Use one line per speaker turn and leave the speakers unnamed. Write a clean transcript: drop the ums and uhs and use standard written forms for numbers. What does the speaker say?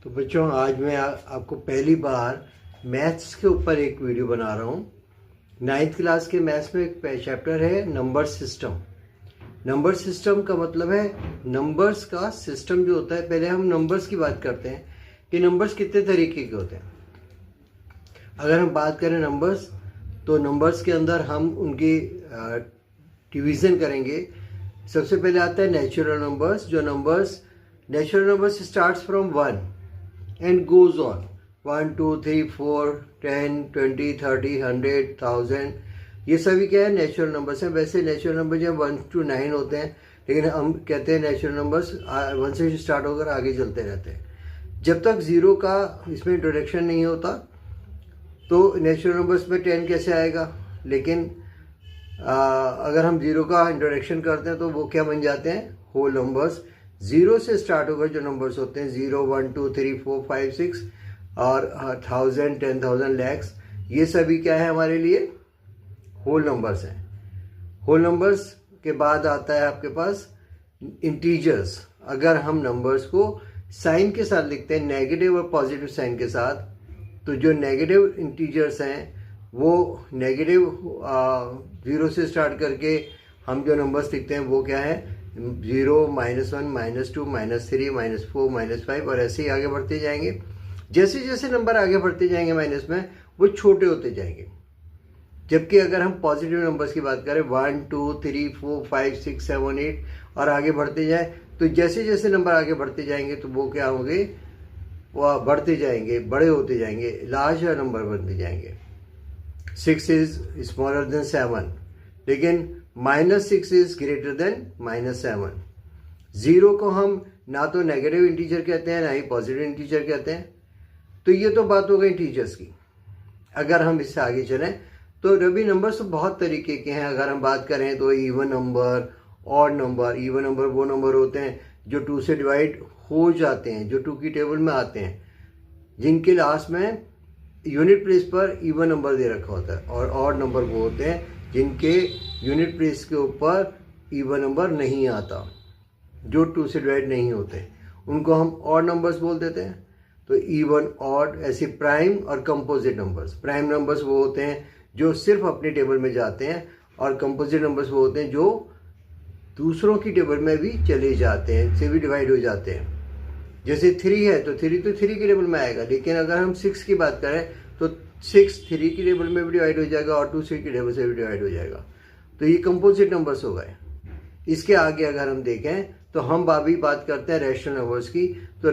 तो बच्चों आज मैं आपको पहली बार मैथ्स के ऊपर एक वीडियो बना रहा हूँ। 9th क्लास के मैथ्स में एक चैप्टर है नंबर सिस्टम। नंबर सिस्टम का मतलब है नंबर्स का सिस्टम जो होता है। पहले हम नंबर्स की बात करते हैं कि नंबर्स कितने तरीके के होते हैं। अगर हम बात करें नंबर्स, तो नंबर्स के अंदर हम उनकी डिवीज़न करेंगे। सबसे पहले आता है नेचुरल नंबर्स। जो numbers natural numbers starts from 1 and goes on 1 2 3 4 10 20 30 100 1000। ये सभी क्या है, नेचुरल नंबर्स हैं। वैसे नेचुरल नंबर जो 1 to 9 होते हैं, लेकिन हम कहते हैं नेचुरल नंबर्स 1 से स्टार्ट होकर आगे चलते रहते हैं। जब तक ज़ीरो का इसमें इंट्रोडक्शन नहीं होता तो नेचुरल नंबर्स में 10 कैसे आएगा। लेकिन अगर हम ज़ीरो का इंट्रोडक्शन करते हैं तो वो क्या बन जाते हैं, होल नंबर्स। ज़ीरो से स्टार्ट होकर जो नंबर्स होते हैं 0 1 2 3 4 5 6 और 1000 10,000 लैक्स, ये सभी क्या है हमारे लिए, होल नंबर्स हैं। होल नंबर्स के बाद आता है आपके पास इंटीजर्स। अगर हम नंबर्स को साइन के साथ लिखते हैं, नेगेटिव और पॉजिटिव साइन के साथ, तो जो नेगेटिव इंटीजर्स हैं वो नेगेटिव 0 से स्टार्ट करके हम जो नंबर्स लिखते हैं वो क्या है, 0 -1 -2 -3 -4 -5 और ऐसे ही आगे बढ़ते जाएंगे। जैसे जैसे नंबर आगे बढ़ते जाएंगे माइनस में, वो छोटे होते जाएंगे। जबकि अगर हम पॉजिटिव नंबर्स की बात करें 1 2 3 4 5 6 7 8 और आगे बढ़ते जाए, तो जैसे जैसे नंबर आगे बढ़ते जाएंगे तो वो क्या होंगे, वो बढ़ते जाएंगे, बड़े होते जाएंगे, लार्जर नंबर बनते जाएंगे। 6 इज स्मॉलर देन 7, लेकिन -6 इज ग्रेटर देन -7। ज़ीरो को हम ना तो नेगेटिव इंटीजर कहते हैं ना ही पॉजिटिव इंटीजर कहते हैं। तो ये तो बात हो गई इंटीजर्स की। अगर हम इससे आगे चलें तो रबी नंबर्स तो बहुत तरीके के हैं। अगर हम बात करें तो even number, odd number. Even number वो नंबर होते हैं जो 2 से डिवाइड हो जाते हैं, जो 2 की टेबल में आते हैं, जिनके लास्ट में यूनिट प्लेस पर इवन नंबर दे रखा होता है। और ऑड नंबर वो होते हैं जिनके यूनिट प्लेस के ऊपर इवन नंबर नहीं आता, जो 2 से डिवाइड नहीं होते, उनको हम ऑड नंबर्स बोल देते हैं। तो इवन, ऑड, ऐसे प्राइम और कंपोजिट नंबर्स। प्राइम नंबर्स वो होते हैं जो सिर्फ अपनी टेबल में जाते हैं, और कंपोजिट नंबर्स वो होते हैं जो दूसरों की टेबल में भी चले जाते हैं, से भी डिवाइड हो जाते हैं। जैसे 3 है तो 3 तो 3 की टेबल में आएगा, लेकिन अगर हम 6 की बात करें तो 6 3 की टेबल में भी डिवाइड हो जाएगा और 2 6 की टेबल से भी डिवाइड हो जाएगा। तो ये कंपोजिट नंबर्स हो गए। इसके आगे अगर हम देखें तो हम अभी बात करते हैं रैशनल नंबर्स की। तो